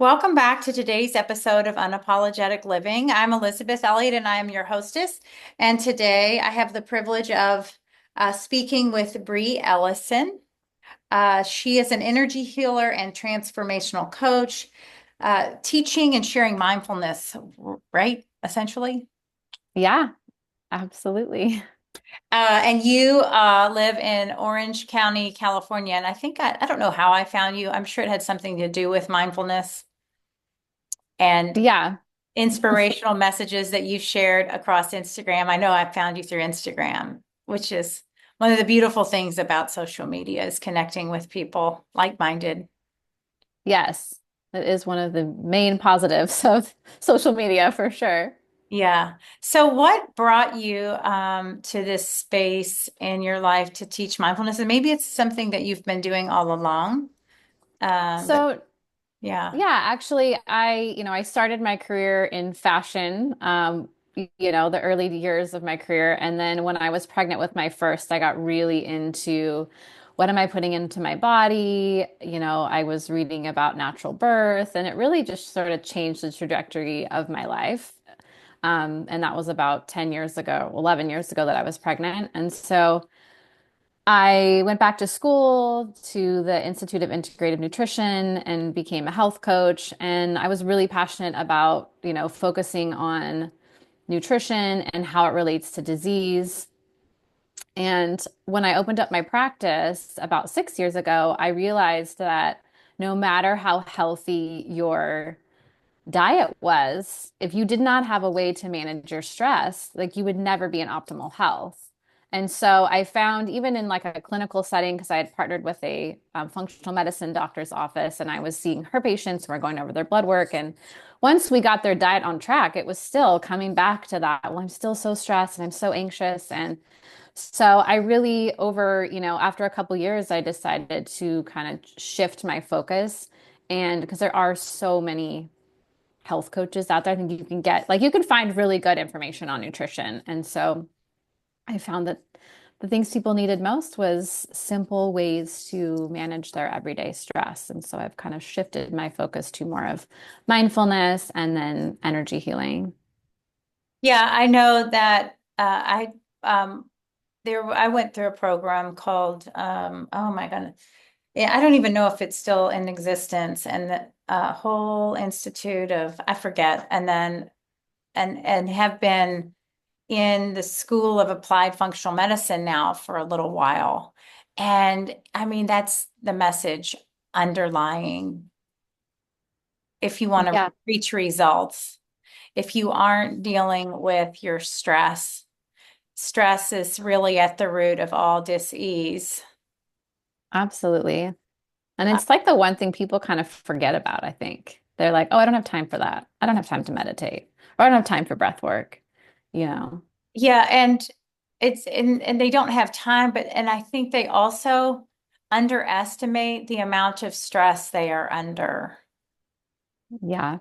Welcome back to today's episode of Unapologetic Living. I'm Elizabeth Elliott and I am your hostess. And today I have the privilege of speaking with Bree Ellison. She is an energy healer and transformational coach, teaching and sharing mindfulness, right? Essentially. Yeah, absolutely. And you live in Orange County, California. And I don't know how I found you. I'm sure it had something to do with mindfulness and Yeah. inspirational messages that you've shared across Instagram. I know I found you through Instagram, which is one of the beautiful things about social media is connecting with people like-minded. Yes. It is one of the main positives of social media for sure. Yeah. So what brought you to this space in your life to teach mindfulness? And maybe it's something that you've been doing all along. But So, yeah. yeah, actually I started my career in fashion, the early years of my career. And then when I was pregnant with my first, I got really into what am I putting into my body? I was reading about natural birth, and it really just sort of changed the trajectory of my life. And that was about 10 years ago, 11 years ago that I was pregnant. And so I went back to school to the Institute of Integrative Nutrition and became a health coach. And I was really passionate about, focusing on nutrition and how it relates to disease. And when I opened up my practice about 6 years ago, I realized that no matter how healthy your diet was, if you did not have a way to manage your stress, like you would never be in optimal health. And so I found even in like a clinical setting, because I had partnered with a functional medicine doctor's office and I was seeing her patients who were going over their blood work. And once we got their diet on track, it was still coming back to that. Well, I'm still so stressed and I'm so anxious. And so I really after a couple years, I decided to kind of shift my focus. And because there are so many health coaches out there. I think you can find really good information on nutrition. And so I found that the things people needed most was simple ways to manage their everyday stress. And so I've kind of shifted my focus to more of mindfulness and then energy healing. Yeah, I know that I went through a program called oh my goodness. Yeah, I don't even know if it's still in existence. And the whole institute of I forget, and then and have been in the School of Applied Functional Medicine now for a little while. And I mean, that's the message underlying if you want to Yeah, reach results. If you aren't dealing with your stress, stress is really at the root of all dis-ease. absolutely. And it's like the one thing people kind of forget about, I think. They're like, oh, I don't have time for that. I don't have time to meditate, or I don't have time for breath work, you know? Yeah, and and they don't have time, but and I think they also underestimate the amount of stress they are under. Yeah,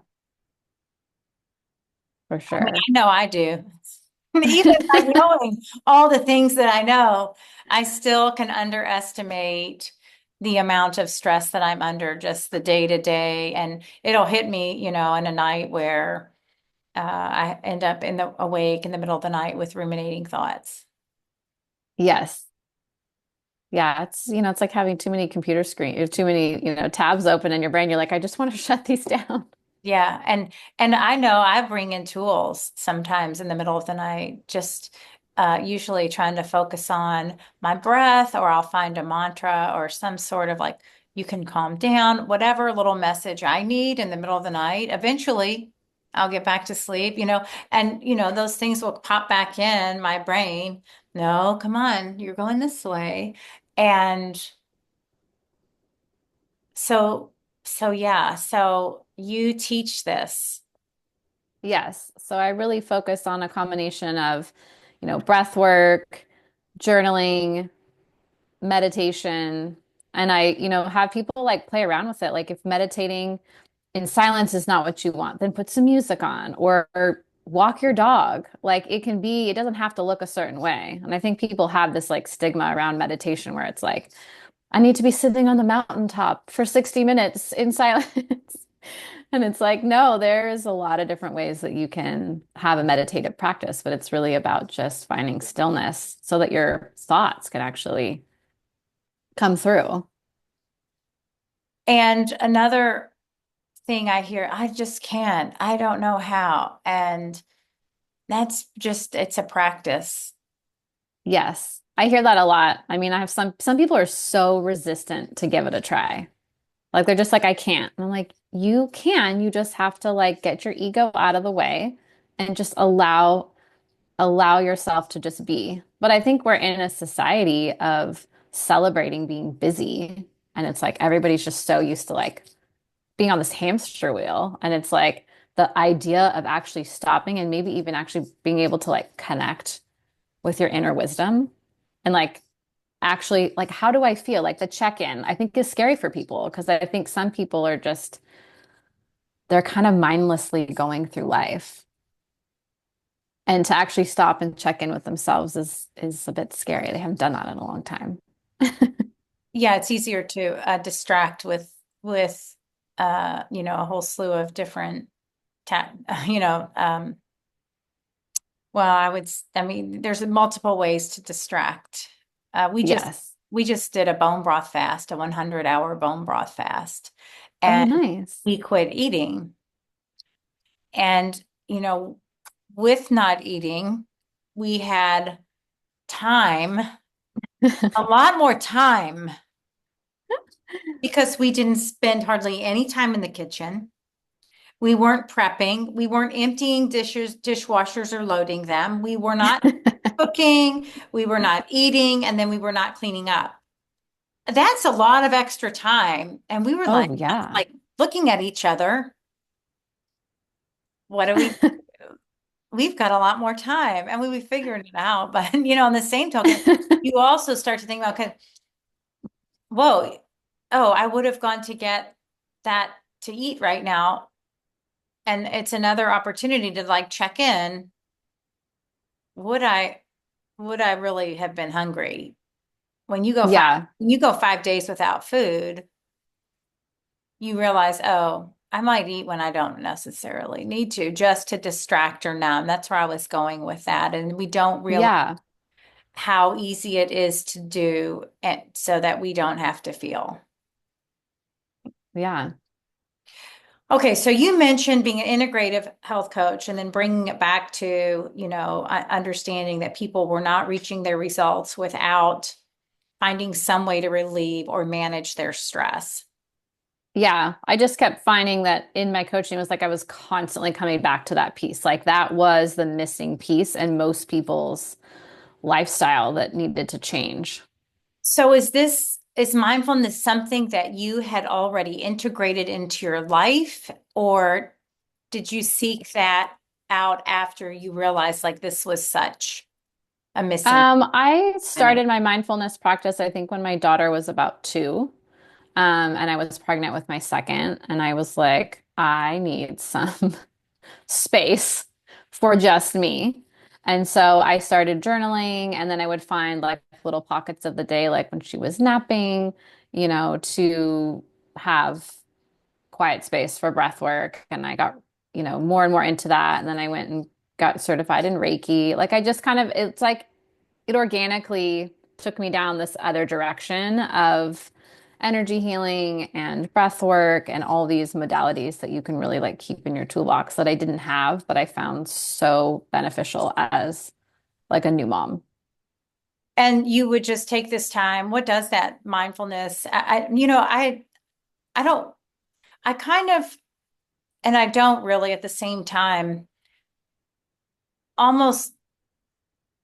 for I mean, sure. I know I do. Even by knowing all the things that I know, I still can underestimate the amount of stress that I'm under just the day to day. And it'll hit me, in a night where I end up awake in the middle of the night with ruminating thoughts. Yes. Yeah, it's like having too many computer screen, too many, tabs open in your brain. You're like, I just want to shut these down. Yeah, and I know I bring in tools sometimes in the middle of the night, just usually trying to focus on my breath, or I'll find a mantra or some sort of like you can calm down, whatever little message I need in the middle of the night. Eventually, I'll get back to sleep, and those things will pop back in my brain. No, come on, you're going this way. And so so yeah, so you teach this. Yes. So I really focus on a combination of, breath work, journaling, meditation, and have people like play around with it. Like if meditating in silence is not what you want, then put some music on or walk your dog. Like it doesn't have to look a certain way. And I think people have this like stigma around meditation where it's like, I need to be sitting on the mountaintop for 60 minutes in silence. And it's like, no, there's a lot of different ways that you can have a meditative practice, but it's really about just finding stillness so that your thoughts can actually come through. And another thing I hear, I just can't. I don't know how. And that's just, it's a practice. Yes, I hear that a lot. I mean, I have some people are so resistant to give it a try. Like they're just like, I can't. And I'm like, you can. You just have to like get your ego out of the way and just allow yourself to just be. But I think we're in a society of celebrating being busy. And it's like everybody's just so used to like being on this hamster wheel. And it's like the idea of actually stopping and maybe even actually being able to like connect with your inner wisdom and like actually like how do I feel? Like the check-in, I think is scary for people because I think some people are just they're kind of mindlessly going through life. And to actually stop and check in with themselves is a bit scary. They haven't done that in a long time. Yeah, it's easier to distract with a whole slew of different ta you know, well, I mean, there's multiple ways to distract. We just Yes. we just did a bone broth fast, a 100-hour bone broth fast, Oh, and nice. we quit eating. And, with not eating, we had time, a lot more time, because we didn't spend hardly any time in the kitchen. We weren't prepping. We weren't emptying dishwashers or loading them. We were not cooking. We were not eating. And then we were not cleaning up. That's a lot of extra time. And we were Oh, yeah. like looking at each other. What do we do? We've got a lot more time, and we figured it out. But, on the same token, you also start to think about, okay, whoa, oh, I would have gone to get that to eat right now. And it's another opportunity to like check in. Would I would I really have been hungry? Yeah. When you go 5 days without food, you realize, oh, I might eat when I don't necessarily need to, just to distract or numb. That's where I was going with that. And we don't realize Yeah. how easy it is to do, and so that we don't have to feel. Yeah. Okay, so you mentioned being an integrative health coach and then bringing it back to, understanding that people were not reaching their results without finding some way to relieve or manage their stress. Yeah. I just kept finding that in my coaching, it was like I was constantly coming back to that piece. Like that was the missing piece in most people's lifestyle that needed to change. So is mindfulness something that you had already integrated into your life, or did you seek that out after you realized like this was such a missing I element? started my mindfulness practice, I think, when my daughter was about 2. And I was pregnant with my second, and I was like, I need some space for just me. And so I started journaling, and then I would find like little pockets of the day, like when she was napping, to have quiet space for breath work. And I got, more and more into that. And then I went and got certified in Reiki. Like I just kind of, it's like it organically took me down this other direction of energy healing and breath work and all these modalities that you can really like keep in your toolbox that I didn't have, but I found so beneficial as like a new mom. And you would just take this time. What does that mindfulness? I don't, I kind of, and I don't really at the same time almost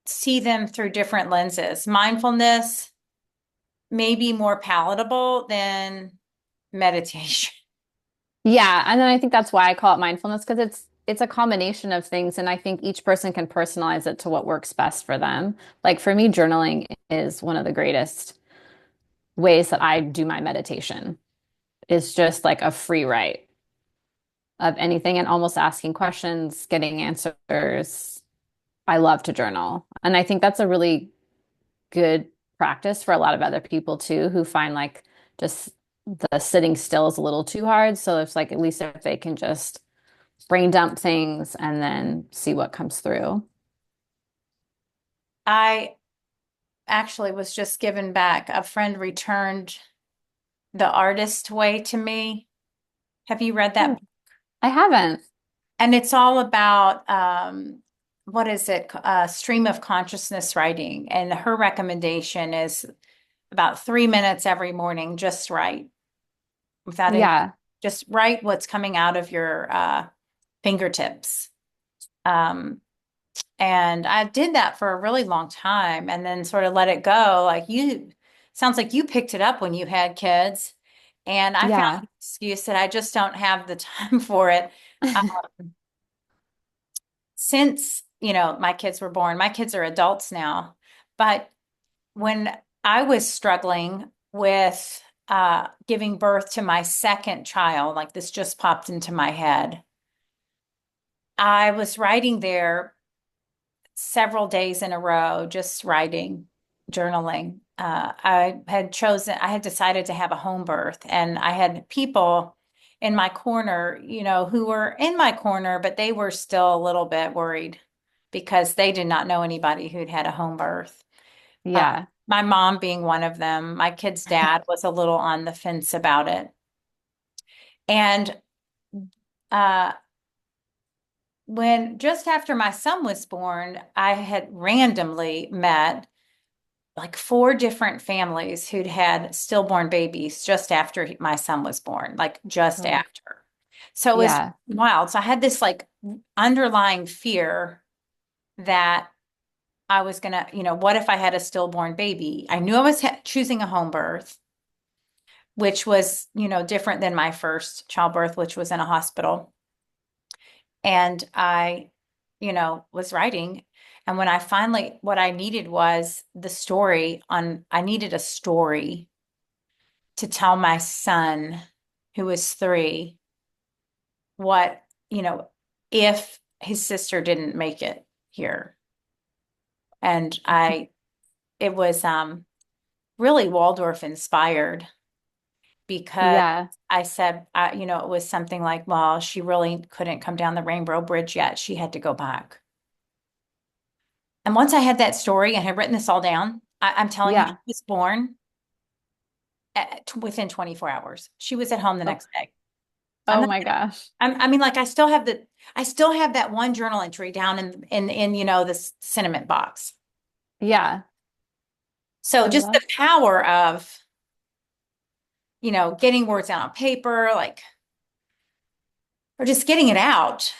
see them through different lenses. Mindfulness may be more palatable than meditation. Yeah, and then I think that's why I call it mindfulness because it's a combination of things and I think each person can personalize it to what works best for them. Like for me, journaling is one of the greatest ways that I do my meditation. Is just like a free write of anything and almost asking questions, getting answers. I love to journal. And I think that's a really good practice for a lot of other people too, who find like just the sitting still is a little too hard. So it's like at least if they can just brain dump things and then see what comes through. I actually was just given back. A friend returned The Artist Way to me. Have you read Oh, that? I haven't. And it's all about what is it? Stream of consciousness writing. And her recommendation is about 3 minutes every morning, just write without any, Yeah. just write what's coming out of your fingertips. Um, and I did that for a really long time and then sort of let it go. Sounds like you picked it up when you had kids. And I found Yeah. the excuse that I just don't have the time for it. Since, my kids were born, my kids are adults now. But when I was struggling with giving birth to my second child, like this just popped into my head, I was writing there several days in a row, just writing, journaling. I had decided to have a home birth, and I had people in my corner, who were in my corner, but they were still a little bit worried because they did not know anybody who'd had a home birth. Uh, Yeah. my mom being one of them. My kid's dad was a little on the fence about it. And uh, when just after my son was born, I had randomly met like four different families who'd had stillborn babies just after my son was born, like just Oh, after. So it was yeah. wild. So I had this like underlying fear that I was gonna, what if I had a stillborn baby? I knew I was choosing a home birth, which was, different than my first childbirth, which was in a hospital. And I, was writing. And when I finally, what I needed was I needed a story to tell my son, who was 3, what, if his sister didn't make it here. And it was really Waldorf inspired because Yeah. I said, it was something like, well, she really couldn't come down the Rainbow Bridge yet. She had to go back. And once I had that story and had written this all down, I'm telling you, she Yeah. was born within 24 hours. She was at home the Oh, next day. I'm oh not my gonna, gosh. I mean, like I still have that one journal entry down in this sentiment box. Yeah. So I just the love power of, getting words down on paper, like, or just getting it out.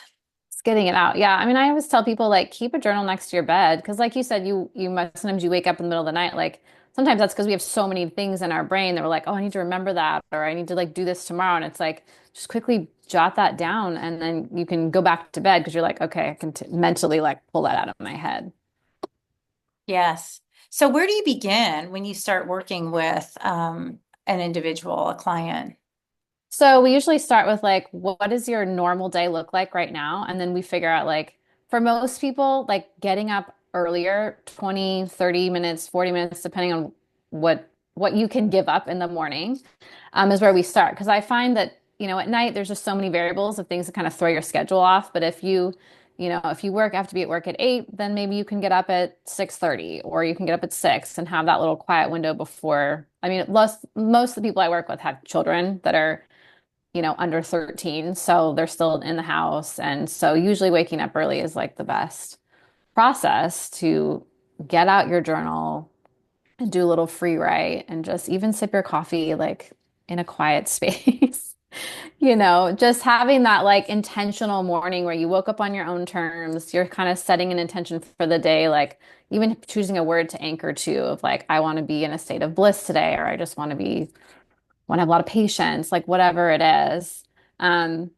It's getting it out. Yeah. I mean, I always tell people like keep a journal next to your bed because like you said, you must sometimes you wake up in the middle of the night. Like sometimes that's because we have so many things in our brain that we're like, oh, I need to remember that or I need to like do this tomorrow. And it's like just quickly jot that down and then you can go back to bed because you're like, okay, I can t mentally like pull that out of my head. Yes. So where do you begin when you start working with an individual, a client? So we usually start with like, what does your normal day look like right now? And then we figure out like, for most people, like getting up earlier, 20, 30 minutes, 40 minutes, depending on what you can give up in the morning, is where we start. Because I find that, at night there's just so many variables of things that kind of throw your schedule off. But if you have to be at work at 8, then maybe you can get up at 6:30 or you can get up at 6 and have that little quiet window before. I mean, most of the people I work with have children that are under 13. So they're still in the house. And so usually waking up early is like the best process to get out your journal and do a little free write and just even sip your coffee like in a quiet space. Just having that like intentional morning where you woke up on your own terms, you're kind of setting an intention for the day, like even choosing a word to anchor to of like, I want to be in a state of bliss today, or I just want to have a lot of patience, like whatever it is. Um,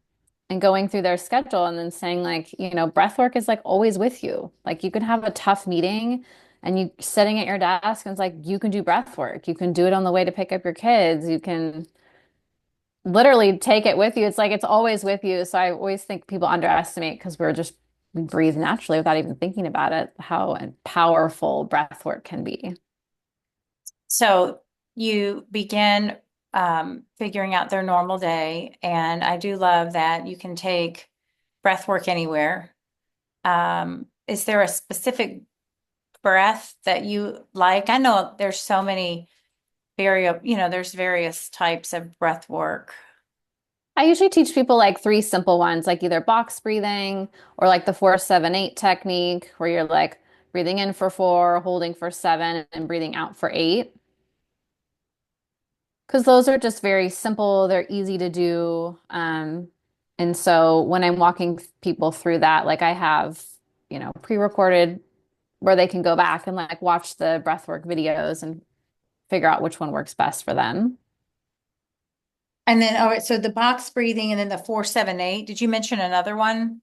and going through their schedule and then saying like, breath work is like always with you. Like you can have a tough meeting and you sitting at your desk and it's like you can do breath work. You can do it on the way to pick up your kids. You can literally take it with you. It's like it's always with you. So I always think people underestimate because we breathe naturally without even thinking about it, how powerful breath work can be. So you begin figuring out their normal day. And I do love that you can take breath work anywhere. Is there a specific breath that you like? I know there's so many there's various types of breath work. I usually teach people like three simple ones, like either box breathing or like the 4-7-8 technique, where you're like breathing in for 4, holding for 7, and breathing out for 8. Because those are just very simple, they're easy to do. And so when I'm walking people through that, like I have, pre-recorded where they can go back and like watch the breathwork videos and figure out which one works best for them. And then, all right, so the box breathing and then the 4-7-8. Did you mention another one?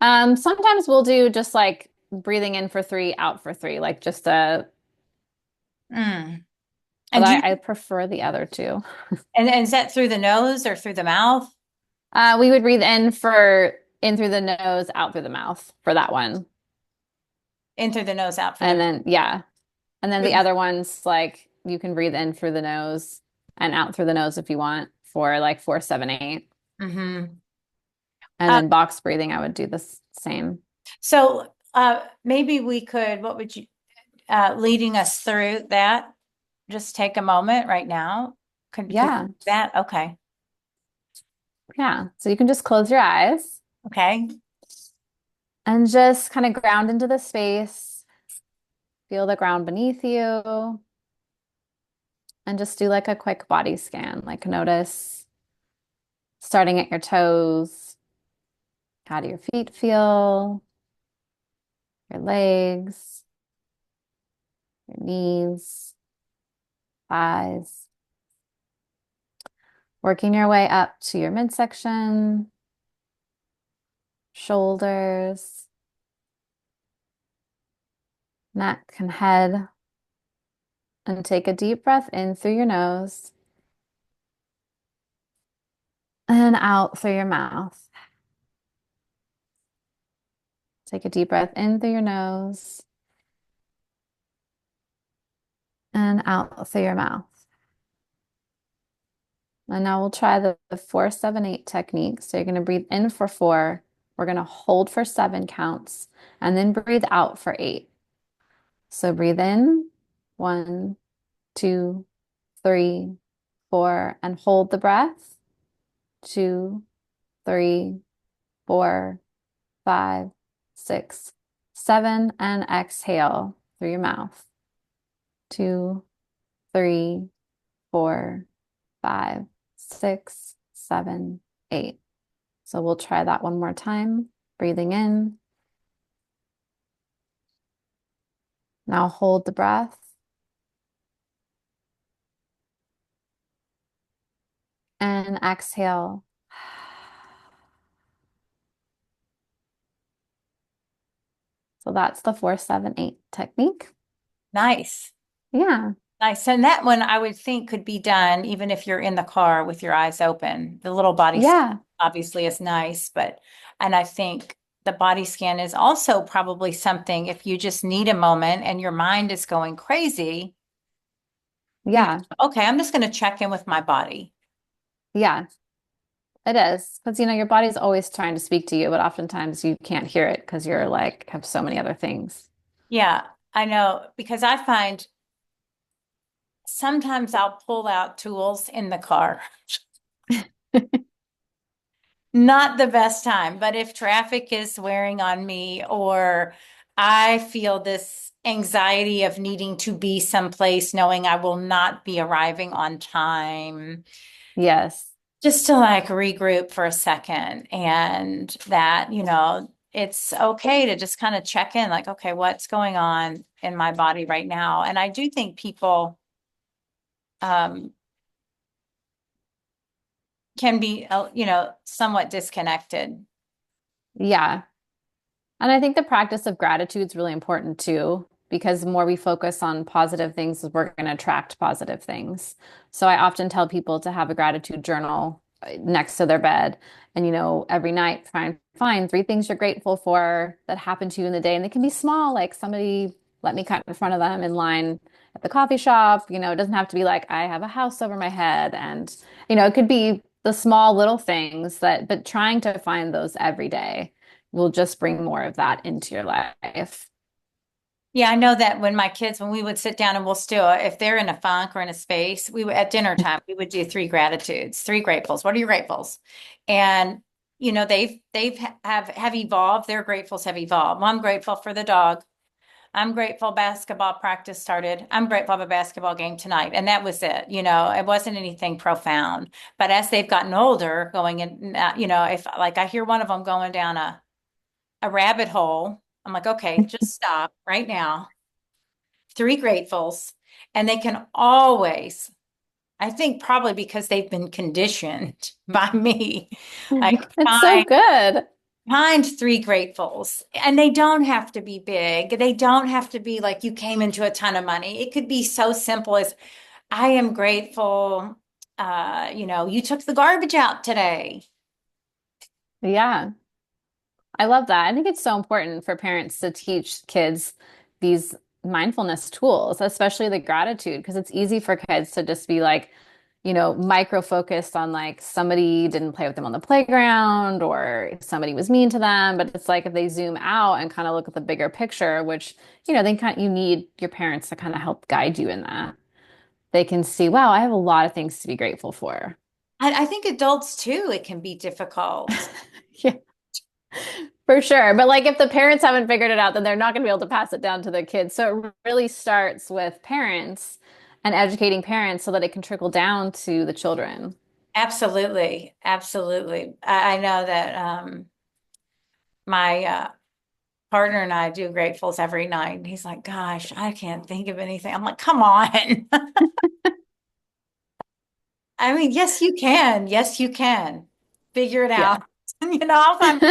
Sometimes we'll do just like breathing in for 3, out for 3, like just Mm. And although do you, I prefer the other two. and is that through the nose or through the mouth? We would breathe in through the nose, out through the mouth for that one. In through the nose, out for And the then, yeah. And then the mouth. other ones, like you can breathe in through the nose and out through the nose if you want for like 4-7-8. Mm-hmm. And then box breathing, I would do the same. So maybe we could, what would you, leading us through that, just take a moment right now. Could we Yeah. do that? Okay. Yeah. So you can just close your eyes Okay. and just kind of ground into the space, feel the ground beneath you, and just do like a quick body scan. Like notice starting at your toes. How do your feet feel? Your legs, your knees, thighs. Working your way up to your midsection, shoulders, neck and head. And take a deep breath in through your nose and out through your mouth. Take a deep breath in through your nose and out through your mouth. And now we'll try the 4-7-8 technique. So you're going to breathe in for 4. We're going to hold for 7 counts and then breathe out for 8. So breathe in, 1, 2, 3, 4, and hold the breath. 2, 3, 4, 5, 6, 7, and exhale through your mouth. 2, 3, 4, 5, 6, 7, 8. So we'll try that one more time. Breathing in. Now hold the breath and exhale. So that's the 4-7-8 technique. Nice. Yeah. Nice. And that one I would think could be done even if you're in the car with your eyes open. The little body scan Yeah. obviously is nice, and I think the body scan is also probably something if you just need a moment and your mind is going crazy, you Yeah. okay, I'm just going to check in with my body. Yeah. It is. Because, your body's always trying to speak to you, but oftentimes you can't hear it because you're like, have so many other things. Yeah, I know because I find sometimes I'll pull out tools in the car. Not the best time, but if traffic is wearing on me or I feel this anxiety of needing to be someplace knowing I will not be arriving on time, Yes. just to like regroup for a second and that, it's okay to just kind of check in like, okay, what's going on in my body right now? And I do think people um, can be, somewhat disconnected. Yeah. And I think the practice of gratitude is really important too, because the more we focus on positive things, we're going to attract positive things. So I often tell people to have a gratitude journal next to their bed. And, every night try and find 3 things you're grateful for that happened to you in the day. And they can be small, like somebody let me cut in front of them in line at the coffee shop. It doesn't have to be like I have a house over my head. And, it could be the small little things but trying to find those every day will just bring more of that into your life. Yeah, I know that when we would sit down and we'll still, if they're in a funk or in a space, we would at dinner time, we would do three gratitudes, three gratefuls. What are your gratefuls? And they've have evolved. Their gratefuls have evolved. Well, I'm grateful for the dog. I'm grateful basketball practice started. I'm grateful of a basketball game tonight. And that was it. It wasn't anything profound. But as they've gotten older, going in, if like I hear one of them going down a rabbit hole, I'm like, okay, just stop right now. Three gratefuls. And they can always, I think probably because they've been conditioned by me, like It's so find good. find three gratefuls. And they don't have to be big. They don't have to be like you came into a ton of money. It could be so simple as I am grateful, you took the garbage out today. Yeah. I love that. I think it's so important for parents to teach kids these mindfulness tools, especially the gratitude, because it's easy for kids to just be like, micro focused on like somebody didn't play with them on the playground or somebody was mean to them. But it's like if they zoom out and kind of look at the bigger picture, which, you need your parents to kind of help guide you in that. They can see, wow, I have a lot of things to be grateful for. I think adults too, it can be difficult. Yeah. For sure. But like if the parents haven't figured it out, then they're not going to be able to pass it down to their kids. So it really starts with parents and educating parents so that it can trickle down to the children. Absolutely. Absolutely. I know that my partner and I do gratefuls every night. And he's like, gosh, I can't think of anything. I'm like, come on. I mean, yes, you can. Yes, you can. Figure it Yeah. out. I'll find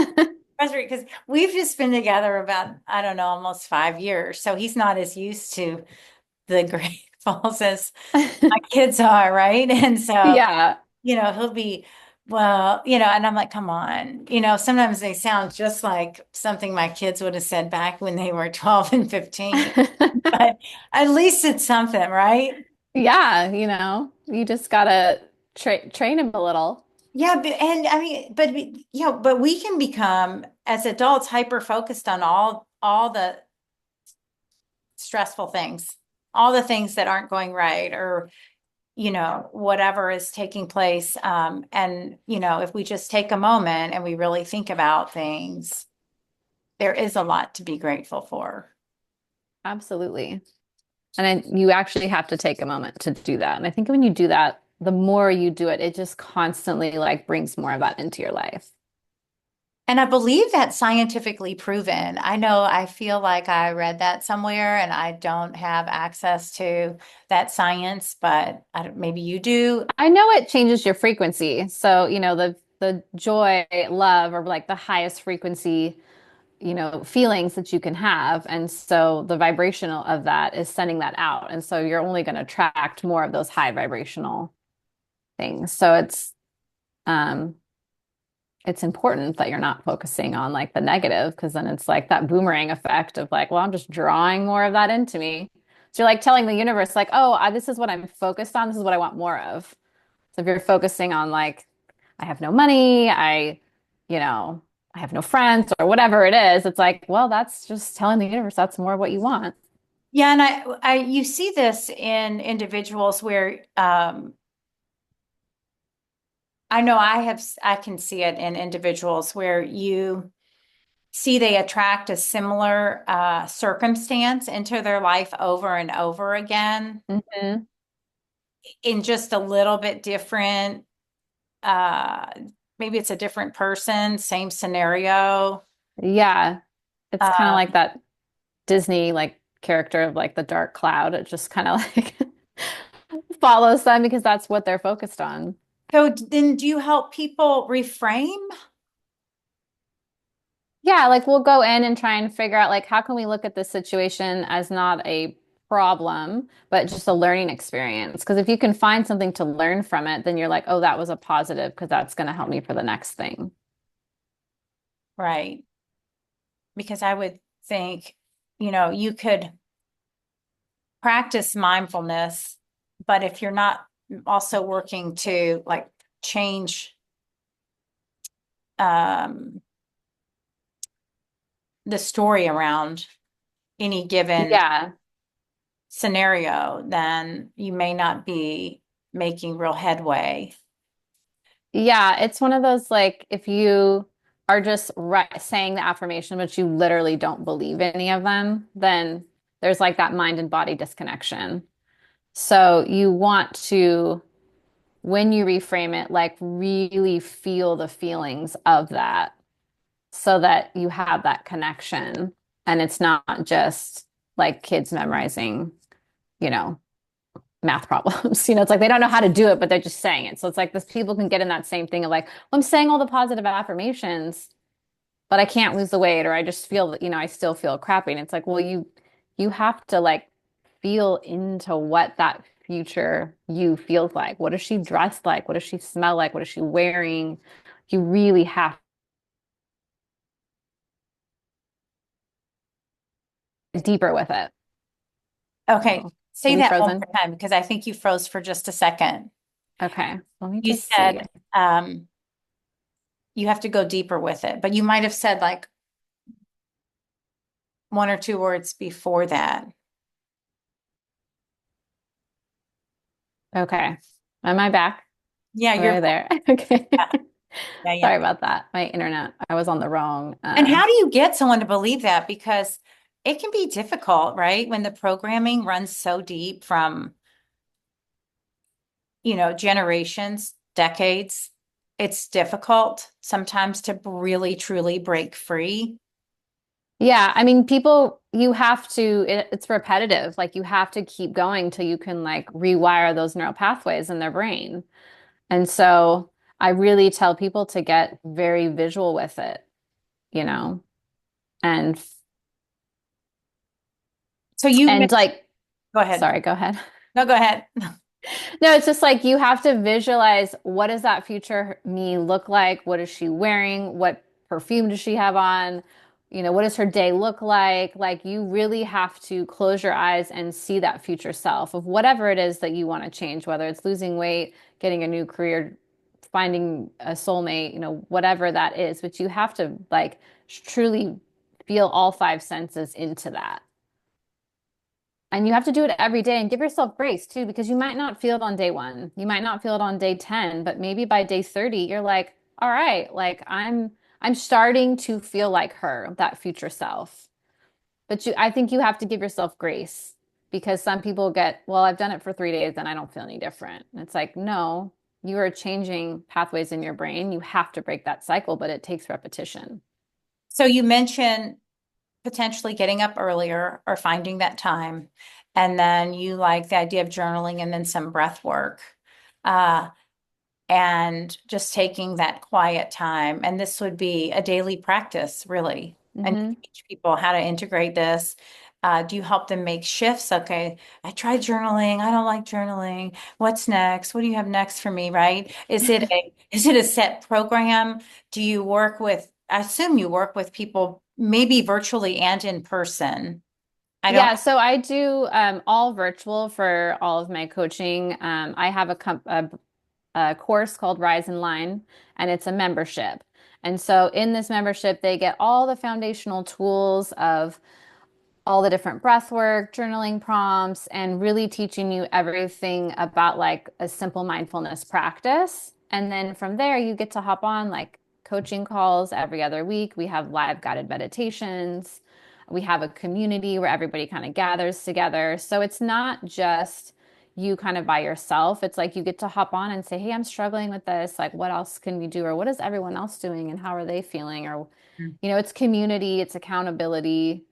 because we've just been together about, I don't know, almost 5 years. So he's not as used to the gratefuls as my kids are, right? And so Yeah. he'll be, well, and I'm like, come on. Sometimes they sound just like something my kids would have said back when they were 12 and 15. But at least it's something, right? Yeah, you just gotta train him a little. Yeah, and I mean, but we can become as adults hyper focused on all the stressful things, all the things that aren't going right, or whatever is taking place. And if we just take a moment and we really think about things, there is a lot to be grateful for. Absolutely. And then you actually have to take a moment to do that. And I think when you do that, the more you do it, it just constantly like brings more of that into your life. And I believe that's scientifically proven. I feel like I read that somewhere and I don't have access to that science, but maybe you do. I know it changes your frequency. So, the joy, love, or like the highest frequency, feelings that you can have. And so the vibrational of that is sending that out. And so you're only going to attract more of those high vibrational things. So um it's important that you're not focusing on like the negative because then it's like that boomerang effect of like, well, I'm just drawing more of that into me. So you're like telling the universe like, oh, this is what I'm focused on. This is what I want more of. So if you're focusing on like, I have no money, you know, I have no friends or whatever it is, it's like, well, that's just telling the universe that's more of what you want. Yeah, and you see this in individuals where I can see it in individuals where you see they attract a similar circumstance into their life over and over again Hmm. in just a little bit different, uh, maybe it's a different person, same scenario. Yeah. It's kind of Uh, like that Disney like character of like the dark cloud. It just kind of like follows them because that's what they're focused on. so then do you help people reframe? Yeah, like we'll go in and try and figure out like how can we look at this situation as not a problem, but just a learning experience. Because if you can find something to learn from it, then you're like, oh, that was a positive because that's going to help me for the next thing. Right. Because I would think, you could. practice mindfulness, but if you're not also working to like change um, the story around any given Yeah. scenario, then you may not be making real headway. Yeah, it's one of those like if you are just saying the affirmation, but you literally don't believe any of them, then there's like that mind and body disconnection. So you want to, when you reframe it, like really feel the feelings of that so that you have that connection and it's not just like kids memorizing, you know, math problems. It's like they don't know how to do it, but they're just saying it. So it's like this people can get in that same thing of like, well, I'm saying all the positive affirmations, but I can't lose the weight, or I just feel that, I still feel crappy. And it's like, well, you have to like feel into what that future you feels like. What does she dress like? What does she smell like? What is she wearing? You really have to deeper with it. Okay, So, are say we that one frozen? more time because I think you froze for just a second. Okay, let me You just see. said you have to go deeper with it, but you might have said like one or two words before that. Okay, am I back? Yeah, Are you're we there? Okay. yeah, yeah, yeah. Sorry about that. My internet, I was on the wrong. And how do you get someone to believe that? Because it can be difficult, right? When the programming runs so deep from, generations, decades, it's difficult sometimes to really truly break free. Yeah, I mean, people, you have to, it's repetitive. Like you have to keep going till you can like rewire those neural pathways in their brain. And so I really tell people to get very visual with it, you know, and So you and mentioned, like, go ahead. sorry, go ahead. No, go ahead. No, it's just like you have to visualize what does that future me look like? What is she wearing? What perfume does she have on? What does her day look like? Like you really have to close your eyes and see that future self of whatever it is that you want to change, whether it's losing weight, getting a new career, finding a soulmate, whatever that is. But you have to like truly feel all five senses into that. And you have to do it every day and give yourself grace too, because you might not feel it on day one. You might not feel it on day 10, but maybe by day 30, you're like, all right, like I'm starting to feel like her, that future self. But I think you have to give yourself grace because some people get, well, I've done it for 3 days and I don't feel any different. And it's like, no, you are changing pathways in your brain. You have to break that cycle, but it takes repetition. So you mentioned potentially getting up earlier or finding that time. And then you like the idea of journaling and then some breath work. Uh, and just taking that quiet time. And this would be a daily practice, really. And you Hmm. teach people how to integrate this. Do you help them make shifts? Okay, I tried journaling. I don't like journaling. What's next? What do you have next for me, right? Is it a set program? Do you work with, I assume you work with people maybe virtually and in person. I don't, Yeah, so I do all virtual for all of my coaching. I have a course called Rise in Line, and it's a membership. And so in this membership, they get all the foundational tools of all the different breath work, journaling prompts, and really teaching you everything about like a simple mindfulness practice. And then from there, you get to hop on like coaching calls every other week. We have live guided meditations. We have a community where everybody kind of gathers together. So it's not just you kind of by yourself. It's like you get to hop on and say, hey, I'm struggling with this. Like, what else can we do? Or what is everyone else doing? And how are they feeling? Or, it's community, it's accountability.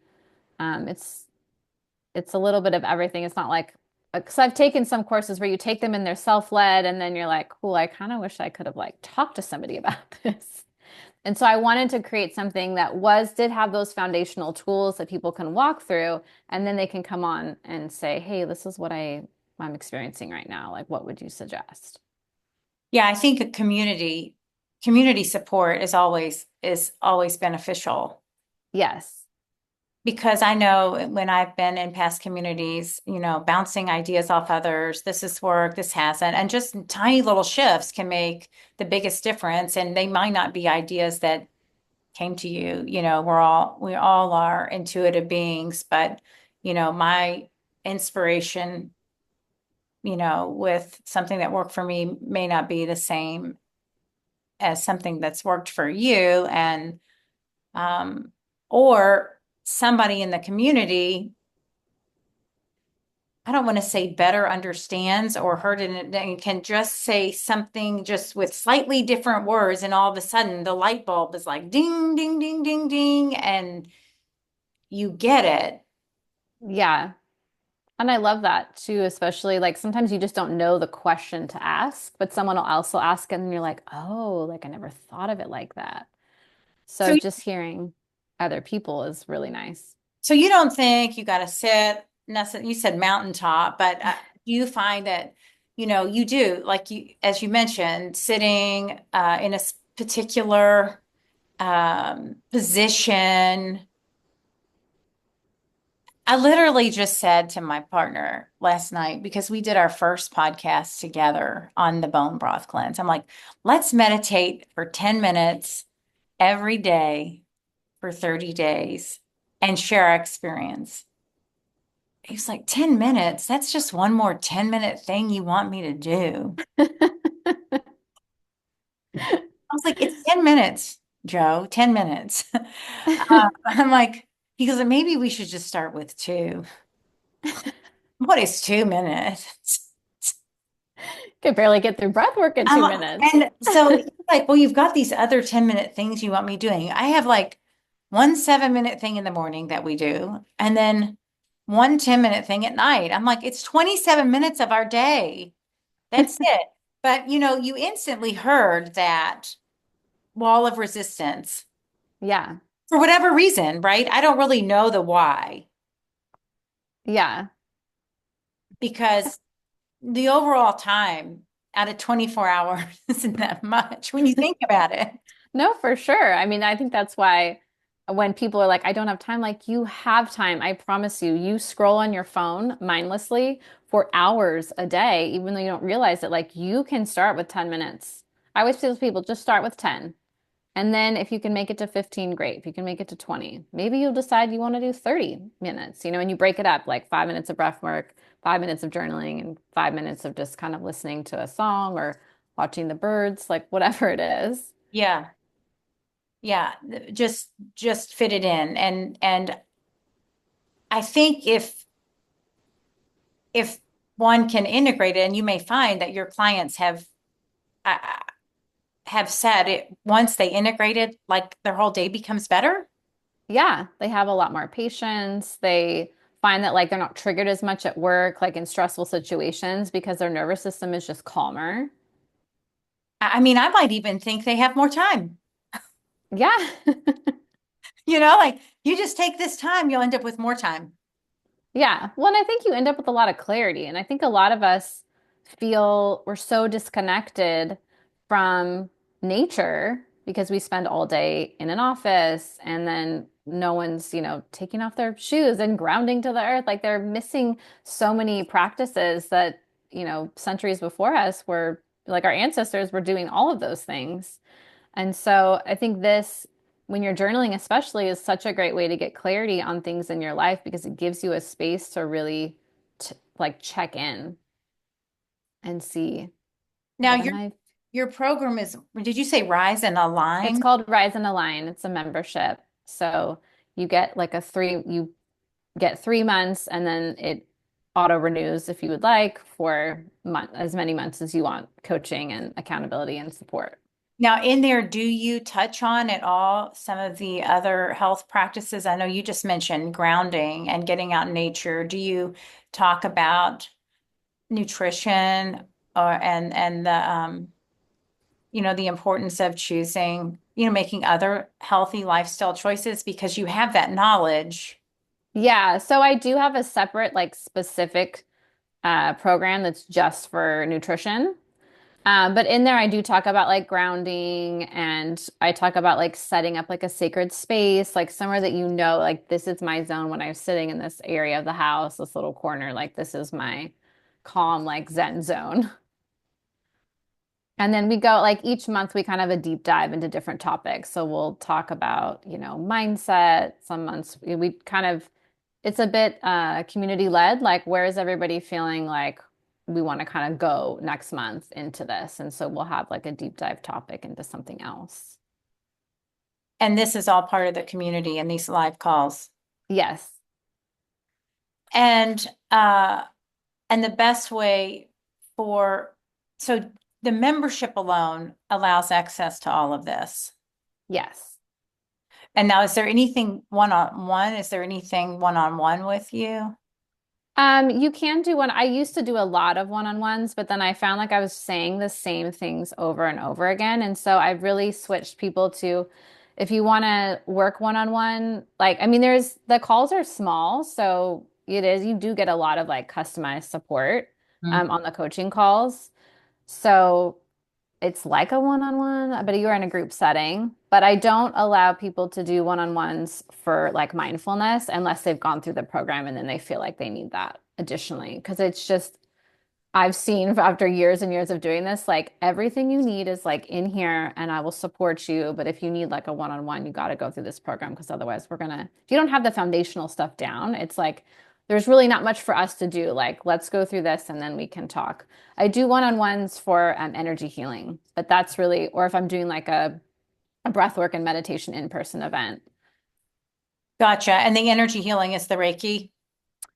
It's a little bit of everything. It's not like because I've taken some courses where you take them and they're self-led, and then you're like, cool, I kind of wish I could have like talked to somebody about this. And so I wanted to create something that did have those foundational tools that people can walk through, and then they can come on and say, hey, this is what I'm experiencing right now. Like, what would you suggest? yeah, I think a community support is always beneficial. Yes. because I know when I've been in past communities, bouncing ideas off others, this has worked, this hasn't, and just tiny little shifts can make the biggest difference. And they might not be ideas that came to you. We all are intuitive beings, but my inspiration, with something that worked for me may not be the same as something that's worked for you. And um, or somebody in the community, I don't want to say better understands or heard it and can just say something just with slightly different words, and all of a sudden the light bulb is like ding, ding, ding, ding, ding, and you get it. Yeah. And I love that too, especially like sometimes you just don't know the question to ask, but someone will also ask it and you're like, oh, like I never thought of it like that. So So just hearing other people is really nice. so you don't think you got to sit you said mountaintop, but do you find that you do, like, you, as you mentioned, sitting in a particular position. I literally just said to my partner last night, because we did our first podcast together on the bone broth cleanse. I'm like, let's meditate for 10 minutes every day for 30 days and share our experience. He's like, 10 minutes? That's just one more 10-minute thing you want me to do. I was like, it's 10 minutes, Joe, 10 minutes. I'm like, he goes, maybe we should just start with two. What is 2 minutes? Could barely get through breath work in 2 minutes. And so he's like, well, you've got these other 10-minute things you want me doing. I have like one 7-minute thing in the morning that we do, and then one 10-minute thing at night. I'm like, it's 27 minutes of our day. That's it. But you instantly heard that wall of resistance Yeah. for whatever reason, right? I don't really know the why, Yeah. because the overall time out of 24 hours isn't that much when you think about it. No, for sure. I mean, I think that's why when people are like, I don't have time, like you have time. I promise you, you scroll on your phone mindlessly for hours a day, even though you don't realize it. Like you can start with 10 minutes. I always tell people, just start with 10. And then if you can make it to 15, great. If you can make it to 20, maybe you'll decide you want to do 30 minutes, and you break it up like 5 minutes of breath work, 5 minutes of journaling, and 5 minutes of just kind of listening to a song or watching the birds, like whatever it is. Yeah. Yeah, just fit it in. And I think if one can integrate it, and you may find that your clients uh, have said it, once they integrate it, like their whole day becomes better. Yeah, they have a lot more patience. They find that like they're not triggered as much at work, like in stressful situations, because their nervous system is just calmer. I mean, I might even think they have more time. Yeah. Like, you just take this time, you'll end up with more time. Yeah. Well, and I think you end up with a lot of clarity. And I think a lot of us feel we're so disconnected from nature because we spend all day in an office and then no one's, taking off their shoes and grounding to the earth. Like they're missing so many practices that, centuries before us were like our ancestors were doing all of those things. And so I think this, when you're journaling, especially, is such a great way to get clarity on things in your life because it gives you a space to really like check in and see Now, what your am I. your program is, did you say Rise and It's Align? called Rise and Align. It's a membership. So you get like you get 3 months and then it auto renews if you would like for as many months as you want coaching and accountability and support. Now, in there, do you touch on at all some of the other health practices? I know you just mentioned grounding and getting out in nature. Do you talk about nutrition, or and the importance of choosing, making other healthy lifestyle choices because you have that knowledge? Yeah, so I do have a separate, like specific program that's just for nutrition. But in there, I do talk about like grounding and I talk about like setting up like a sacred space, like somewhere that you know, like this is my zone when I'm sitting in this area of the house, this little corner, like this is my calm, like Zen zone. And then we go like each month we kind of have a deep dive into different topics. So we'll talk about, mindset. Some months we kind of it's a bit community led, like where is everybody feeling like we want to kind of go next month into this. And so we'll have like a deep dive topic into something else. And this is all part of the community in these live calls. Yes. And uh and the best way for so the membership alone allows access to all of this. Yes. And now is there anything one-on-one? Is there anything one-on-one with you? You can do one. I used to do a lot of one-on-ones, but then I found like I was saying the same things over and over again. And so I've really switched people to if you want to work one-on-one, like I mean, there's the calls are small, so you do get a lot of like customized support Mm. on the coaching calls. So it's like a one-on-one, but you're in a group setting. But I don't allow people to do one-on-ones for like mindfulness unless they've gone through the program and then they feel like they need that additionally. Because it's just, I've seen after years and years of doing this, like everything you need is like in here and I will support you. But if you need like a one-on-one, you got to go through this program because otherwise if you don't have the foundational stuff down, it's like there's really not much for us to do. Like, let's go through this and then we can talk. I do one-on-ones for energy healing, but that's really, or if I'm doing like a breath work and meditation in-person event. Gotcha. And the energy healing is the Reiki.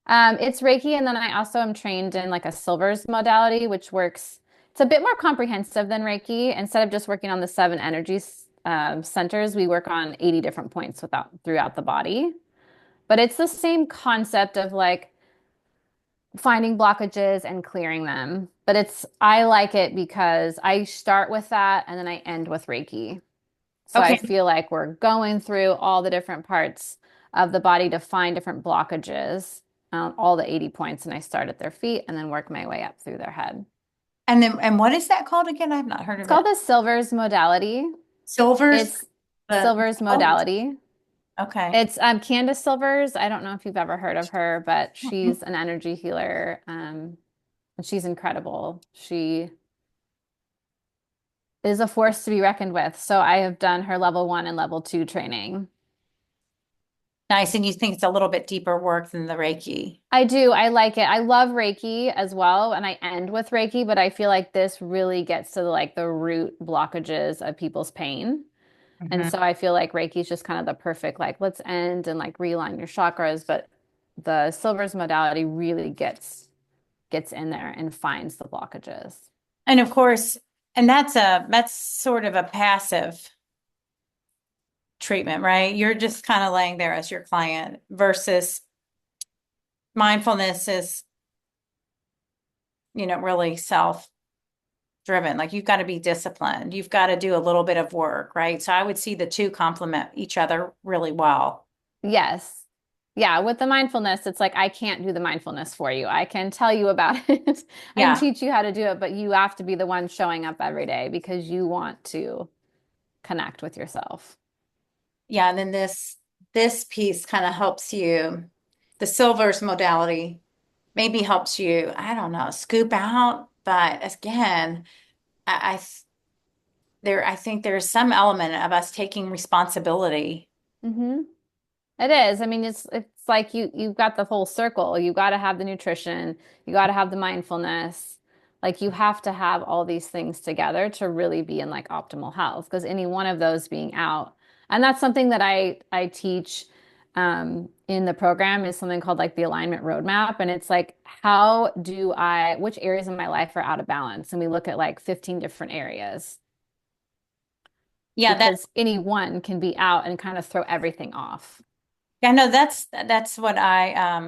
It's Reiki, and then I also am trained in like a silvers modality, which works. It's a bit more comprehensive than Reiki. Instead of just working on the seven energy centers, we work on 80 different points throughout the body. But it's the same concept of like finding blockages and clearing them. But I like it because I start with that and then I end with Reiki. So I Okay. feel like we're going through all the different parts of the body to find different blockages, all the 80 points, and I start at their feet and then work my way up through their head. And what is that called again? I've not heard It's of called it. the Silvers modality. Silvers? It's The Silvers oh, modality. okay. It's Candace Silvers. I don't know if you've ever heard of her, but Mhm. she's an energy healer, and she's incredible. She is a force to be reckoned with. So I have done her level 1 and level 2 training. Nice. And you think it's a little bit deeper work than the Reiki? I do. I like it. I love Reiki as well, and I end with Reiki, but I feel like this really gets to like the root blockages of people's pain. And Mhm. so I feel like Reiki is just kind of the perfect like let's end and like realign your chakras, but the Silvers modality really gets in there and finds the blockages. And of course, and that's sort of a passive treatment, right? You're just kind of laying there as your client versus mindfulness is, really self-driven. Like you've got to be disciplined. You've got to do a little bit of work, right? So I would see the two complement each other really well. Yes. Yeah, with the mindfulness, it's like I can't do the mindfulness for you. I can tell you about it and Yeah. teach you how to do it, but you have to be the one showing up every day because you want to connect with yourself. Yeah. And then this piece kind of helps you, the silvers modality maybe helps you, I don't know, scoop out. But again, I I think there's some element of us taking responsibility. Hmm. It is. I mean, it's like you've got the whole circle. You got to have the nutrition, you got to have the mindfulness. Like you have to have all these things together to really be in like optimal health because any one of those being out. And that's something that I teach in the program is something called like the alignment roadmap. And it's like, which areas of my life are out of balance? And we look at like 15 different areas Yeah, because any one can be out and kind of throw everything off. I know that's what I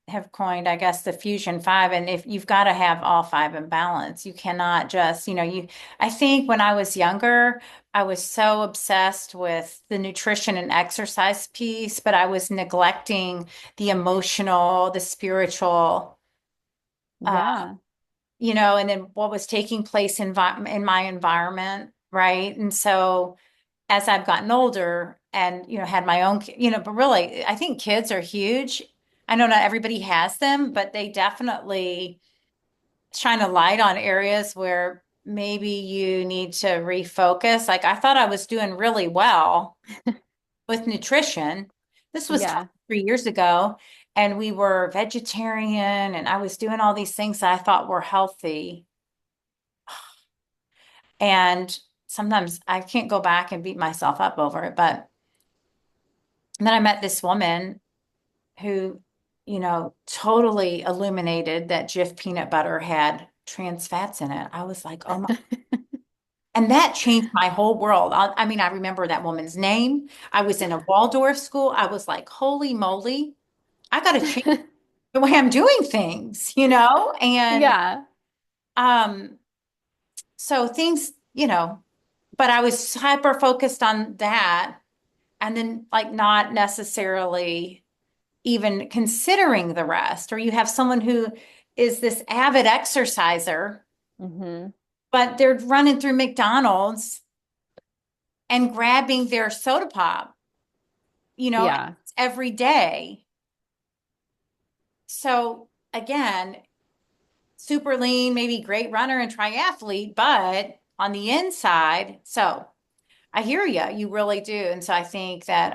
have coined, I guess, the Fusion Five. And if you've got to have all five in balance, you cannot just, I think when I was younger, I was so obsessed with the nutrition and exercise piece, but I was neglecting the emotional, the spiritual. Uh, Yeah. and then what was taking place in my environment, right? And so as I've gotten older and, had my own, but really, I think kids are huge. I know not everybody has them, but they definitely shine a light on areas where maybe you need to refocus. Like I thought I was doing really well with nutrition. This was Yeah. 3 years ago, and we were vegetarian, and I was doing all these things that I thought were healthy. And sometimes I can't go back and beat myself up over it. But then I met this woman who, totally illuminated that Jif peanut butter had trans fats in it. I was like, oh my. And that changed my whole world. I mean, I remember that woman's name. I was in a Waldorf school. I was like, holy moly, I got to change the way I'm doing things. And Yeah. um, so things, but I was hyper focused on that and then like not necessarily even considering the rest. Or you have someone who is this avid exerciser, Hmm. but they're running through McDonald's and grabbing their soda pop, Yeah. every day. So again, super lean, maybe great runner and triathlete, but on the inside, so I hear you, you really do. And so I think that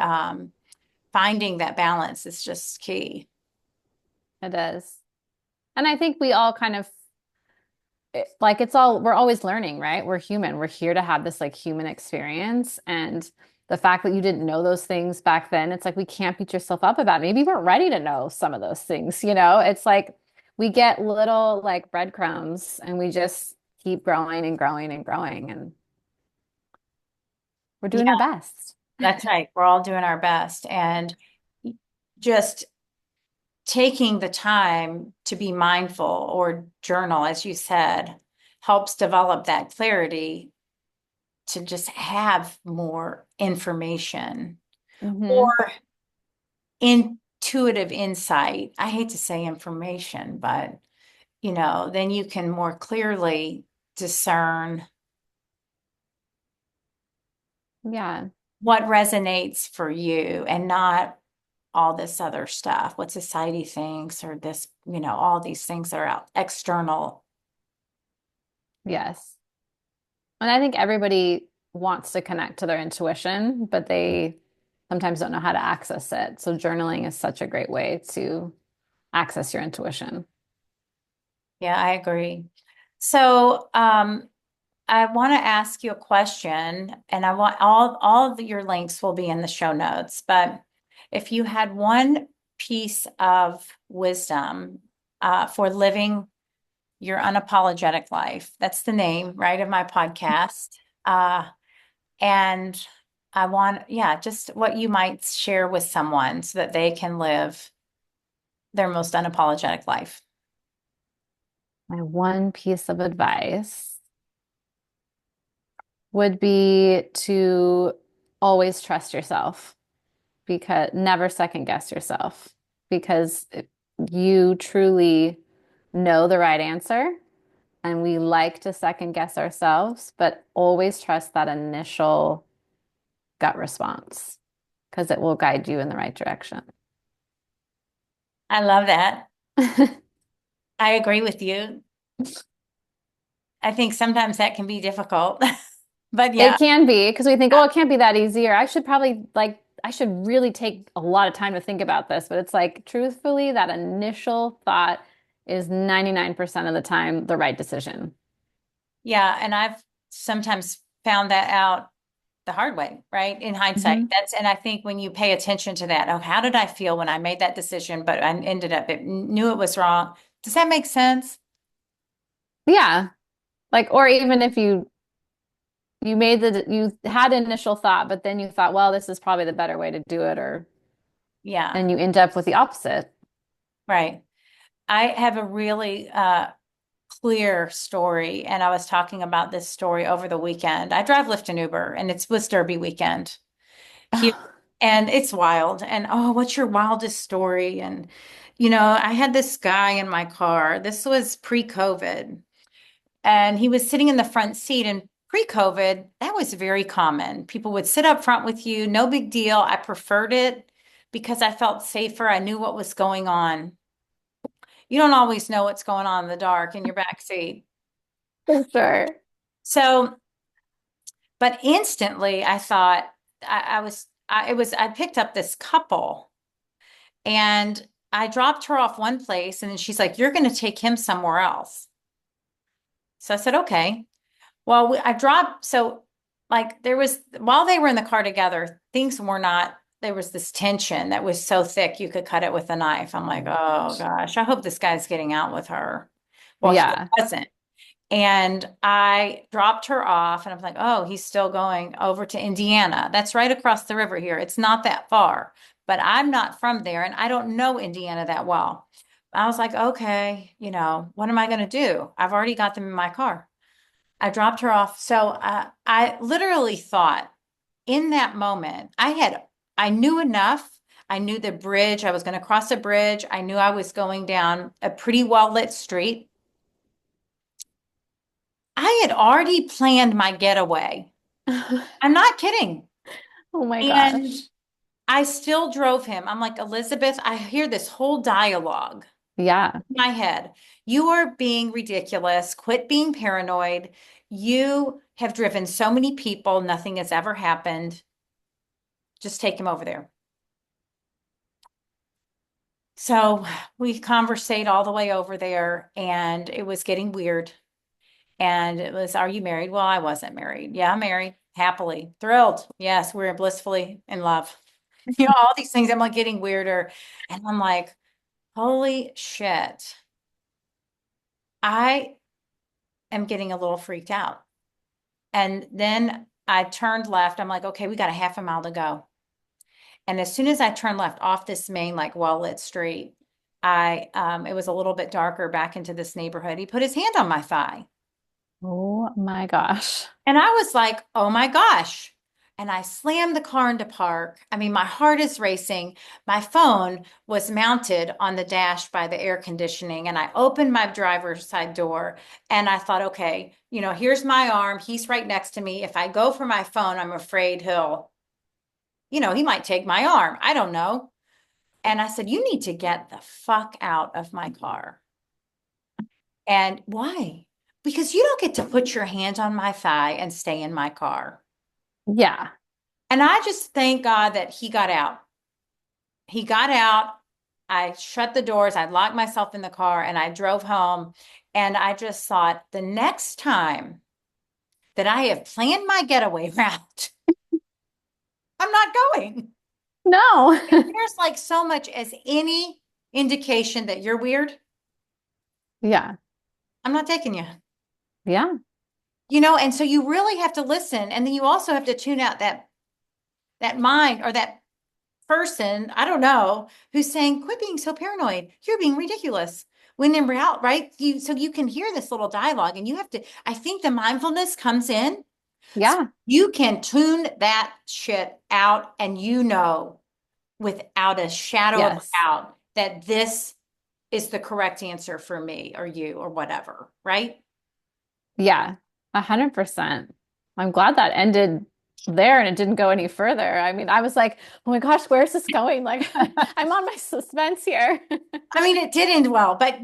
finding that balance is just key. It is. And I think we all kind of like we're always learning, right? We're human. We're here to have this like human experience. And the fact that you didn't know those things back then, it's like we can't beat yourself up about it. Maybe you weren't ready to know some of those things, you know? It's like we get little like breadcrumbs and we just keep growing and growing and growing and we're Yeah, doing our best. that's right. We're all doing our best. And just taking the time to be mindful or journal, as you said, helps develop that clarity to just have more information or Hmm. intuitive insight. I hate to say information, but then you can more clearly discern Yeah. what resonates for you and not all this other stuff, what society thinks, or this, all these things that are out external. Yes. And I think everybody wants to connect to their intuition, but they sometimes don't know how to access it. So journaling is such a great way to access your intuition. Yeah, I agree. So, I want to ask you a question, and I want all of your links will be in the show notes. But if you had one piece of wisdom for living your unapologetic life, that's the name, right, of my podcast. Uh, and I want, yeah, just what you might share with someone so that they can live their most unapologetic life. My one piece of advice would be to always trust yourself because never second guess yourself because you truly know the right answer. And we like to second guess ourselves, but always trust that initial gut response because it will guide you in the right direction. I love that. I agree with you. I think sometimes that can be difficult, but It yeah, can be because we think, oh, it can't be that easy, or I should probably like, I should really take a lot of time to think about this. But it's like, truthfully, that initial thought is 99% of the time the right decision. yeah. And I've sometimes found that out the hard way, right? In hindsight, Hmm. and I think when you pay attention to that, oh, how did I feel when I made that decision, but I ended up, knew it was wrong. Does that make sense? Yeah. Like, or even if you had an initial thought, but then you thought, well, this is probably the better way to do it, or Yeah, and you end up with the opposite. right. I have a really clear story, and I was talking about this story over the weekend. I drive Lyft and Uber, and it was Derby weekend here, and it's wild. And oh, what's your wildest story? And I had this guy in my car. This was pre-COVID. And he was sitting in the front seat. And pre-COVID, that was very common. People would sit up front with you, no big deal. I preferred it because I felt safer. I knew what was going on. You don't always know what's going on in the dark in your back seat. For sure. So, but instantly I thought I picked up this couple and I dropped her off one place and then she's like, you're going to take him somewhere else. So I said, okay. Well, I dropped, so like there was, while they were in the car together, things were not, there was this tension that was so thick you could cut it with a knife. I'm like, oh gosh, I hope this guy's getting out with her. Well, he Yeah. wasn't. And I dropped her off and I'm like, oh, he's still going over to Indiana. That's right across the river here. It's not that far, but I'm not from there and I don't know Indiana that well. I was like, okay, what am I going to do? I've already got them in my car. I dropped her off. So I literally thought in that moment, I knew enough. I knew the bridge. I was going to cross a bridge. I knew I was going down a pretty well lit street. I had already planned my getaway. I'm not kidding. Oh my And gosh. I still drove him. I'm like, Elizabeth, I hear this whole dialogue Yeah. in my head. You are being ridiculous. Quit being paranoid. You have driven so many people. Nothing has ever happened. Just take him over there. So we conversate all the way over there, and it was getting weird. And it was, are you married? Well, I wasn't married. Yeah, I'm married, happily, thrilled. Yes, we're blissfully in love. All these things. I'm like getting weirder. And I'm like, holy shit. I am getting a little freaked out. And then I turned left. I'm like, okay, we got a half a mile to go. And as soon as I turned left off this main, like well-lit street, it was a little bit darker back into this neighborhood. He put his hand on my thigh. Oh my gosh. And I was like, oh my gosh. And I slammed the car into park. I mean, my heart is racing. My phone was mounted on the dash by the air conditioning. And I opened my driver's side door and I thought, okay, here's my arm. He's right next to me. If I go for my phone, I'm afraid he might take my arm. I don't know. And I said, you need to get the fuck out of my car. And why? Because you don't get to put your hand on my thigh and stay in my car. Yeah. And I just thank God that he got out. He got out. I shut the doors. I locked myself in the car and I drove home. And I just thought the next time that I have planned my getaway route, I'm not going. No. If there's like so much as any indication that you're weird, Yeah. I'm not taking you. Yeah. And so you really have to listen. And then you also have to tune out that mind or that person, I don't know, who's saying, quit being so paranoid. You're being ridiculous. When in reality, right? So you can hear this little dialogue and you have to, I think the mindfulness comes in. So Yeah. you can tune that shit out and without a shadow of a Yes. doubt that this is the correct answer for me or you or whatever, right? Yeah. 100%. I'm glad that ended there and it didn't go any further. I mean, I was like, oh my gosh, where's this going? Like, I'm on my suspense here. I mean, it did end well, but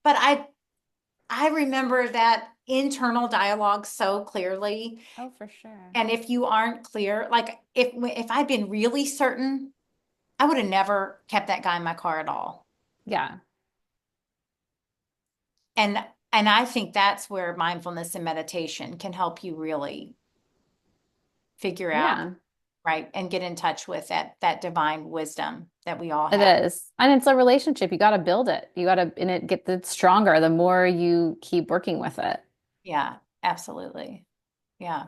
I remember that internal dialogue so clearly. Oh, for sure. And if you aren't clear, like if I'd been really certain, I would have never kept that guy in my car at all. Yeah. And and I think that's where mindfulness and meditation can help you really figure out, Yeah. right, and get in touch with that divine wisdom that we all It have. is. And it's a relationship. You got to build it. You got to, and it gets stronger the more you keep working with it. Yeah, absolutely. Yeah.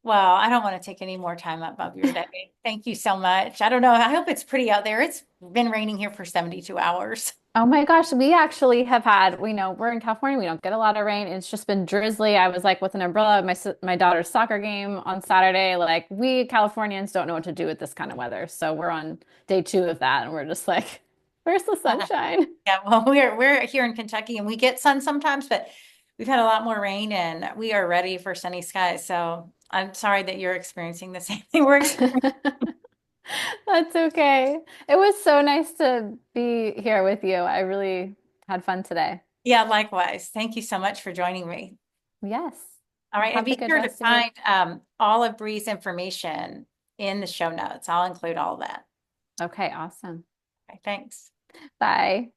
Well, I don't want to take any more time up of your day. Thank you so much. I don't know. I hope it's pretty out there. It's been raining here for 72 hours. Oh my gosh, we actually have had, we're in California, we don't get a lot of rain. It's just been drizzly. I was like with an umbrella at my daughter's soccer game on Saturday. Like we Californians don't know what to do with this kind of weather. So we're on day 2 of that and we're just like, where's the sunshine? Yeah, well, we're here in Kentucky and we get sun sometimes, but we've had a lot more rain and we are ready for sunny skies. So I'm sorry that you're experiencing the same thing we're experiencing. That's okay. It was so nice to be here with you. I really had fun today. Yeah, likewise. Thank you so much for joining me. Yes. All right, and Have a be good sure to rest of your. find all of Bree's information in the show notes. I'll include all of that. Okay, awesome. Okay, thanks. Bye.